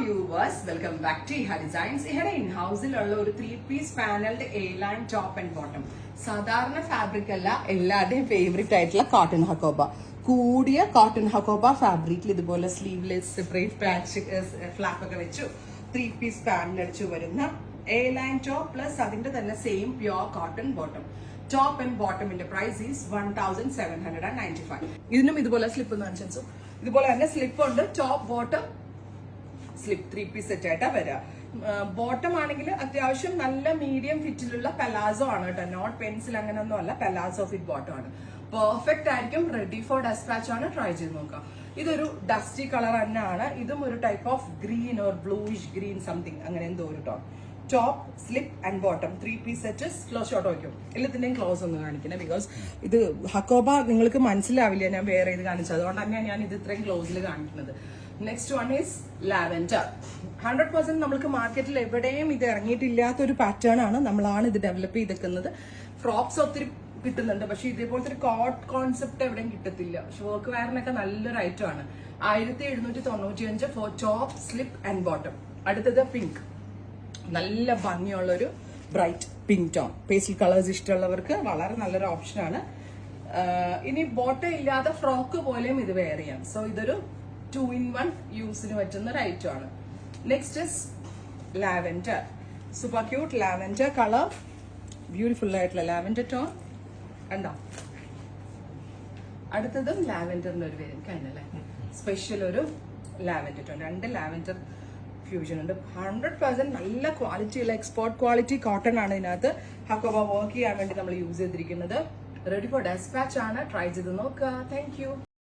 viewers, welcome back to Iha Designs. ഇവിടെ ഇൻഹൗസിലുള്ള ഒരു 3-piece panelled A line top and bottom. സാധാരണ fabric അല്ല, എല്ലാവരുടെയും ഫേവറേറ്റ് ആയിട്ടുള്ള കോട്ടൺ ഹക്കോബ. കൂടിയ കോട്ടൺ ഹക്കോബ ഫാബ്രിക്കിൽ ഇതുപോലെ സ്ലീവ്ലെസ് സെപ്പറേറ്റ് പാച്ച് ഫ്ലാപ്പ് ഒക്കെ വെച്ചു 3-piece പാനൽ അടിച്ചു വരുന്ന എ ലൈൻ ടോപ്പ് പ്ലസ് അതിന്റെ തന്നെ same pure cotton bottom. Top and ബോട്ടമിന്റെ പ്രൈസ് ഈസ് 1795. ഇതിനും ഇതുപോലെ സ്ലിപ്പ് കാണിച്ചു. ഇതുപോലെ തന്നെ സ്ലിപ്പ് ഉണ്ട്. Top bottom slip 3-piece set ആയിട്ടാ വരിക. ബോട്ടം ആണെങ്കിൽ അത്യാവശ്യം നല്ല മീഡിയം ഫിറ്റിലുള്ള പലാസോ ആണ് കേട്ടോ, നോട്ട് പെൻസിൽ അങ്ങനെയൊന്നും അല്ല, പലാസോ ഫിറ്റ് ബോട്ടം ആണ്. പെർഫെക്റ്റ് ആയിരിക്കും, റെഡി ഫോർ ഡെസ്പാച്ച് ആണ്. ട്രൈ ചെയ്ത് നോക്കാം. ഇതൊരു ഡസ്റ്റി കളർ തന്നെയാണ്. ഇതും ഒരു type of green or bluish green something അങ്ങനെ എന്തോ ഒരു tone. Top slip and bottom 3-piece set. Close shot വയ്ക്കും. എല്ലാത്തിന്റെയും ക്ലോസ് ഒന്ന് കാണിക്കുന്നത്, ബിക്കോസ് ഇത് ഹക്കോബ നിങ്ങൾക്ക് മനസ്സിലാവില്ല ഞാൻ വേറെ ഇത് കാണിച്ചത്, അതുകൊണ്ട് തന്നെയാണ് ഞാൻ ഇത് ഇത്രയും ക്ലോസിൽ കാണിക്കുന്നത്. Next one is lavender. 100% നമ്മൾക്ക് മാർക്കറ്റിൽ എവിടെയും ഇത് ഇറങ്ങിയിട്ടില്ലാത്തൊരു പാറ്റേൺ ആണ്. നമ്മളാണ് ഇത് ഡെവലപ്പ് ചെയ്തെക്കുന്നത്. ഫ്രോക്സ് ഒത്തിരി കിട്ടുന്നുണ്ട്, പക്ഷെ ഇതേപോലത്തെ ഒരു കോട്ട് കോൺസെപ്റ്റ് എവിടെയും കിട്ടത്തില്ല. പക്ഷെ വർക്ക് വെയറിനൊക്കെ നല്ലൊരു ഐറ്റം ആണ്. 1795 for top slip and bottom. അടുത്തത് പിങ്ക്, നല്ല ഭംഗിയുള്ളൊരു bright pink tone. Pastel colours ഇഷ്ടമുള്ളവർക്ക് വളരെ നല്ലൊരു ഓപ്ഷനാണ്. ഇനി ബോട്ടം ഇല്ലാതെ ഫ്രോക്ക് പോലെയും ഇത് വെയർ ചെയ്യാം. സോ ഇതൊരു 2-in-1 യൂസിന് പറ്റുന്ന ഒരു ഐറ്റം ആണ്. Next is lavender. Super cute lavender colour, beautiful ആയിട്ടുള്ള ലാവെൻഡർ ടോൺ. കണ്ടോ? അടുത്തതും ലാവെൻഡറിന്റെ ഒരു പേര് കഴിഞ്ഞല്ലേ, സ്പെഷ്യൽ ഒരു ലാവെൻഡർ ടോൺ. 2 ലാവെൻഡർ ഫ്യൂഷൻ ഉണ്ട്. 100% നല്ല ക്വാളിറ്റിയുള്ള എക്സ്പോർട്ട് ക്വാളിറ്റി കോട്ടൺ ആണ് ഇതിനകത്ത് ഹക്കോബ വർക്ക് ചെയ്യാൻ വേണ്ടി നമ്മൾ യൂസ് ചെയ്തിരിക്കുന്നത്. റെഡി ഫോർ ഡെസ്പാച്ച് ആണ്. ട്രൈ ചെയ്ത് നോക്കുക. Thank you.